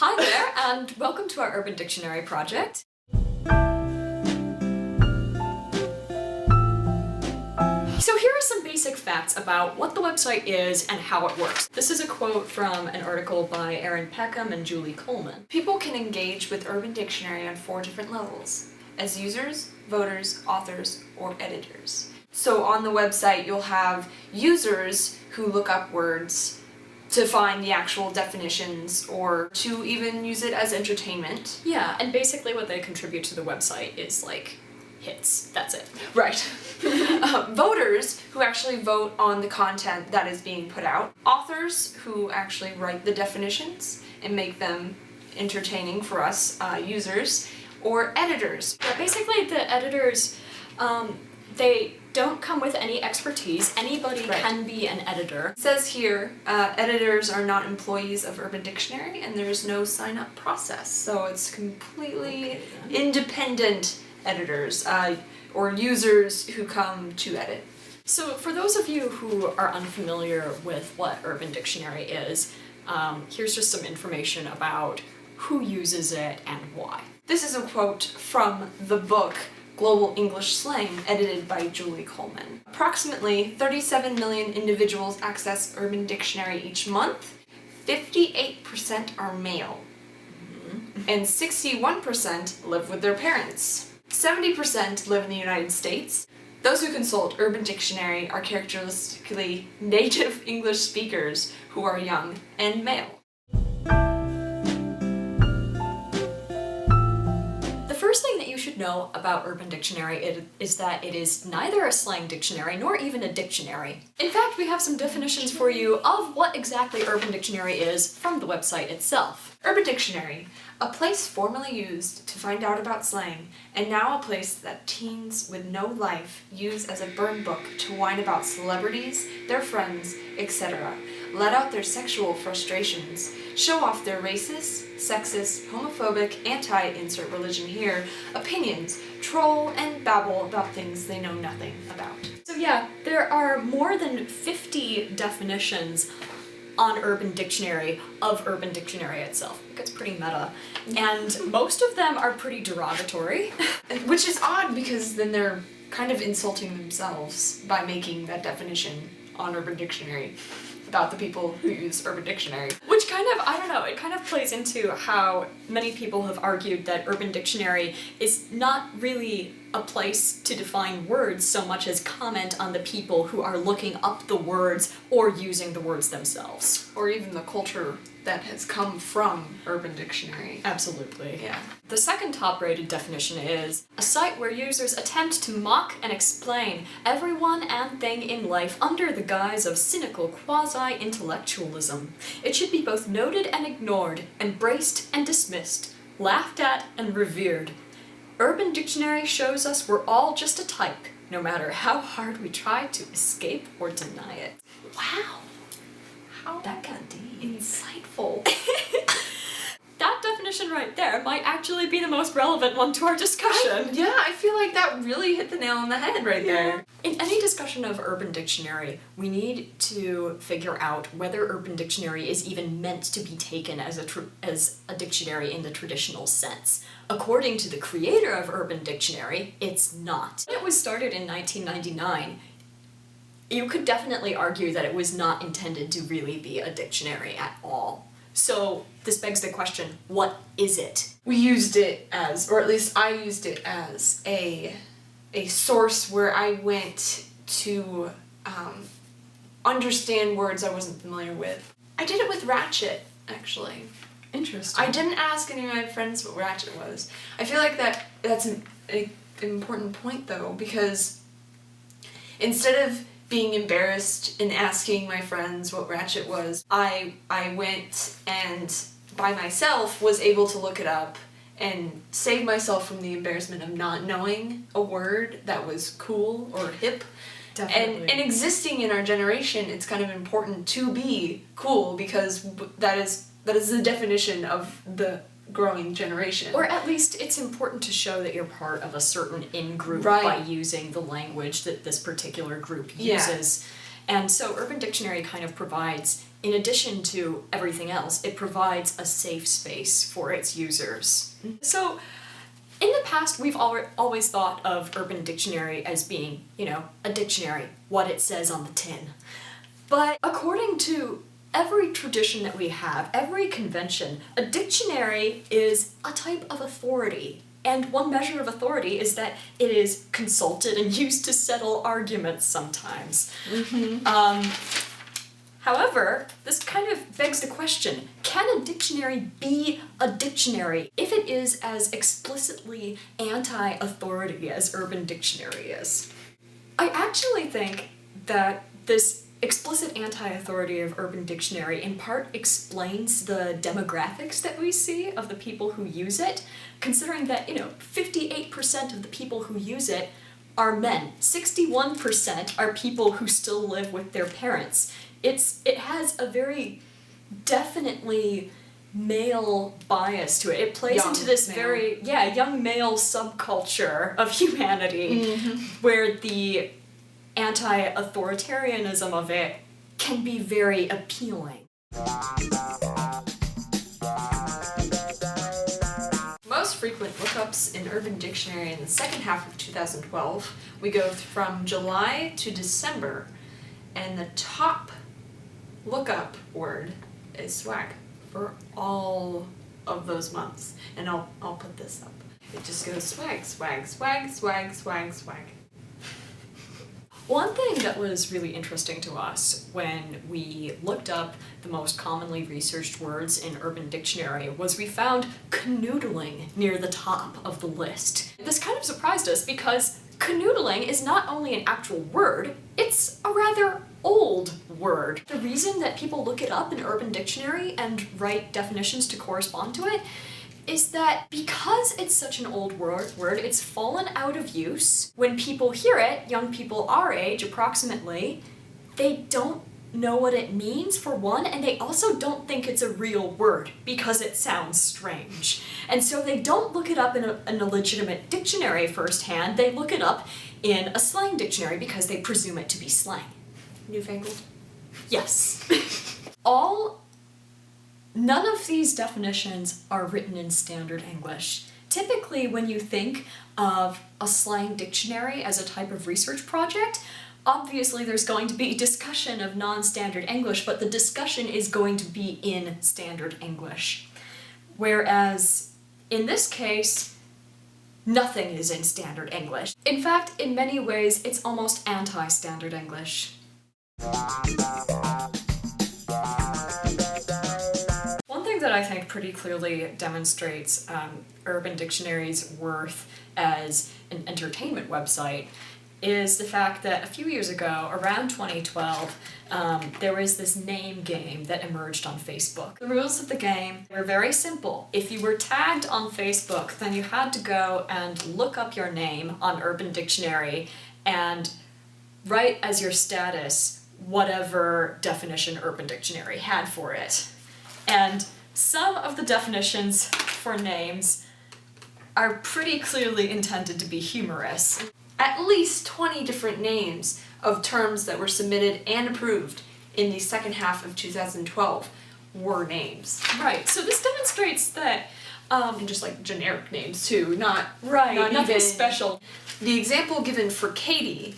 Hi there, and welcome to our Urban Dictionary project. So here are some basic facts about what the website is and how it works. This is a quote from an article by Erin Peckham and Julie Coleman. People can engage with Urban Dictionary on 4 different levels: as users, voters, authors, or editors. So on the website you'll have users who look up words to find the actual definitions or to even use it as entertainment. Yeah, and basically what they contribute to the website is like hits. That's it. Right. Voters who actually vote on the content that is being put out. Authors who actually write the definitions and make them entertaining for us users. Or editors. Yeah, basically the editors, they don't come with any expertise. Anybody can be an editor. It says here, editors are not employees of Urban Dictionary and there's no sign-up process. So it's completely independent editors or users who come to edit. So for those of you who are unfamiliar with what Urban Dictionary is, here's just some information about who uses it and why. This is a quote from the book Global English Slang, edited by Julie Coleman. Approximately 37 million individuals access Urban Dictionary each month. 58% are male. And 61% live with their parents. 70% live in the United States. Those who consult Urban Dictionary are characteristically native English speakers who are young and male. The first thing that you should know about Urban Dictionary is that it is neither a slang dictionary nor even a dictionary. In fact, we have some definitions for you of what exactly Urban Dictionary is from the website itself. Urban Dictionary, a place formerly used to find out about slang, and now a place that teens with no life use as a burn book to whine about celebrities, their friends, etc., let out their sexual frustrations, show off their racist, sexist, homophobic, anti-insert religion here, opinions, troll, and babble about things they know nothing about. So yeah, there are more than 50 definitions on Urban Dictionary of Urban Dictionary itself. It gets pretty meta. And most of them are pretty derogatory. Which is odd because then they're kind of insulting themselves by making that definition on Urban Dictionary about the people who use Urban Dictionary. Which kind of, I don't know, it kind of plays into how many people have argued that Urban Dictionary is not really a place to define words so much as comment on the people who are looking up the words or using the words themselves. Or even the culture that has come from Urban Dictionary. Absolutely. Yeah. The second top-rated definition is a site where users attempt to mock and explain everyone and thing in life under the guise of cynical quasi-intellectualism. It should be both noted and ignored, embraced and dismissed, laughed at and revered. Urban Dictionary shows us we're all just a type, no matter how hard we try to escape or deny it. Wow. How That got deep. insightful. That definition right there might actually be the most relevant one to our discussion. I feel like that really hit the nail on the head right there. In any discussion of Urban Dictionary, we need to figure out whether Urban Dictionary is even meant to be taken as a dictionary in the traditional sense. According to the creator of Urban Dictionary, it's not. When it was started in 1999, you could definitely argue that it was not intended to really be a dictionary at all. So this begs the question, what is it? We used it as, or at least I used it as, a source where I went to understand words I wasn't familiar with. I did it with Ratchet, actually. Interesting. I didn't ask any of my friends what Ratchet was. I feel like that's an important point, though, because instead of being embarrassed in asking my friends what Ratchet was, I went and by myself was able to look it up and save myself from the embarrassment of not knowing a word that was cool or hip. Definitely. And existing in our generation, it's kind of important to be cool because that is the definition of the growing generation. Or at least it's important to show that you're part of a certain in-group Right. by using the language that this particular group uses. And so Urban Dictionary kind of provides in addition to everything else, it provides a safe space for its users. So, in the past, we've always thought of Urban Dictionary as being, a dictionary, what it says on the tin. But according to every tradition that we have, every convention, a dictionary is a type of authority. And one measure of authority is that it is consulted and used to settle arguments sometimes. However, this kind of begs the question, can a dictionary be a dictionary if it is as explicitly anti-authority as Urban Dictionary is? I actually think that this explicit anti-authority of Urban Dictionary in part explains the demographics that we see of the people who use it, considering that, 58% of the people who use it are men. 61% are people who still live with their parents. It has a very definitely male bias to it. It plays into this young male subculture of humanity where the anti-authoritarianism of it can be very appealing. Most frequent lookups in Urban Dictionary in the second half of 2012, we go from July to December, and the top lookup word is swag for all of those months. And I'll put this up. It just goes swag, swag, swag, swag, swag, swag. One thing that was really interesting to us when we looked up the most commonly researched words in Urban Dictionary was we found canoodling near the top of the list. This kind of surprised us because canoodling is not only an actual word, it's a rather old word. The reason that people look it up in Urban Dictionary and write definitions to correspond to it is that because it's such an old word, it's fallen out of use. When people hear it, young people our age approximately, they don't know what it means for one, and they also don't think it's a real word because it sounds strange. And so they don't look it up in a legitimate dictionary firsthand, they look it up in a slang dictionary because they presume it to be slang. Newfangled? Yes. None of these definitions are written in standard English. Typically, when you think of a slang dictionary as a type of research project, obviously there's going to be discussion of non-standard English, but the discussion is going to be in standard English. Whereas, in this case, nothing is in standard English. In fact, in many ways, it's almost anti-standard English. That I think pretty clearly demonstrates Urban Dictionary's worth as an entertainment website is the fact that a few years ago, around 2012, there was this name game that emerged on Facebook. The rules of the game were very simple. If you were tagged on Facebook, then you had to go and look up your name on Urban Dictionary and write as your status whatever definition Urban Dictionary had for it. And some of the definitions for names are pretty clearly intended to be humorous. At least 20 different names of terms that were submitted and approved in the second half of 2012 were names. Right, so this demonstrates that and just like generic names too, not nothing even special. The example given for Katie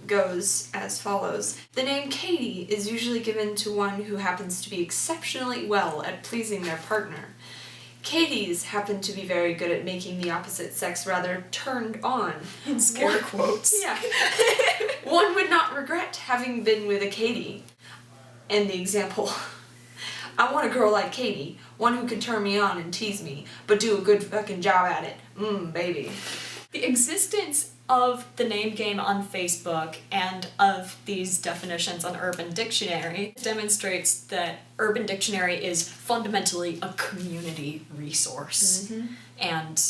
goes as follows. The name Katie is usually given to one who happens to be exceptionally well at pleasing their partner. Katie's happen to be very good at making the opposite sex rather turned on. In scare quotes. Yeah. One would not regret having been with a Katie. And the example. I want a girl like Katie, one who can turn me on and tease me, but do a good fucking job at it. Baby. The existence of the name game on Facebook and of these definitions on Urban Dictionary demonstrates that Urban Dictionary is fundamentally a community resource. And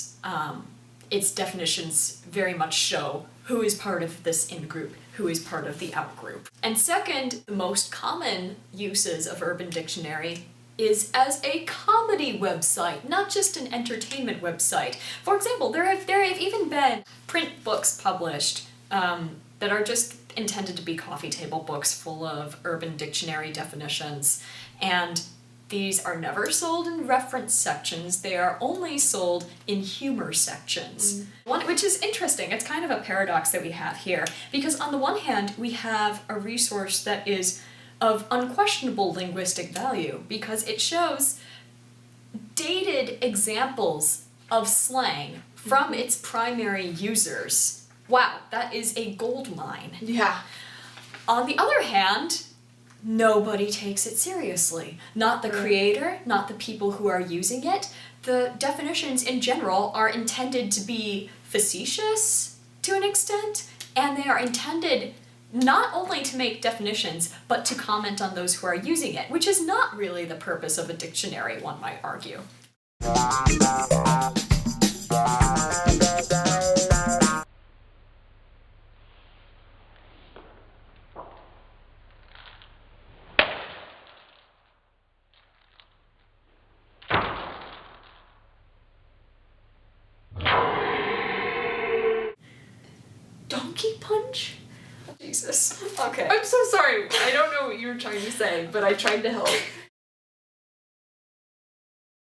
its definitions very much show who is part of this in-group, who is part of the out-group. And second, the most common uses of Urban Dictionary is as a comedy website, not just an entertainment website. For example, there have even been print books published that are just intended to be coffee table books full of Urban Dictionary definitions, and these are never sold in reference sections, they are only sold in humor sections. Which is interesting, it's kind of a paradox that we have here, because on the one hand, we have a resource that is of unquestionable linguistic value, because it shows dated examples of slang from its primary users. Wow, that is a gold mine. Yeah. On the other hand, nobody takes it seriously. Not the creator, not the people who are using it. The definitions in general are intended to be facetious to an extent, and they are intended not only to make definitions, but to comment on those who are using it, which is not really the purpose of a dictionary, one might argue. Donkey punch? Jesus. Okay. I'm so sorry. I don't know what you were trying to say, but I tried to help.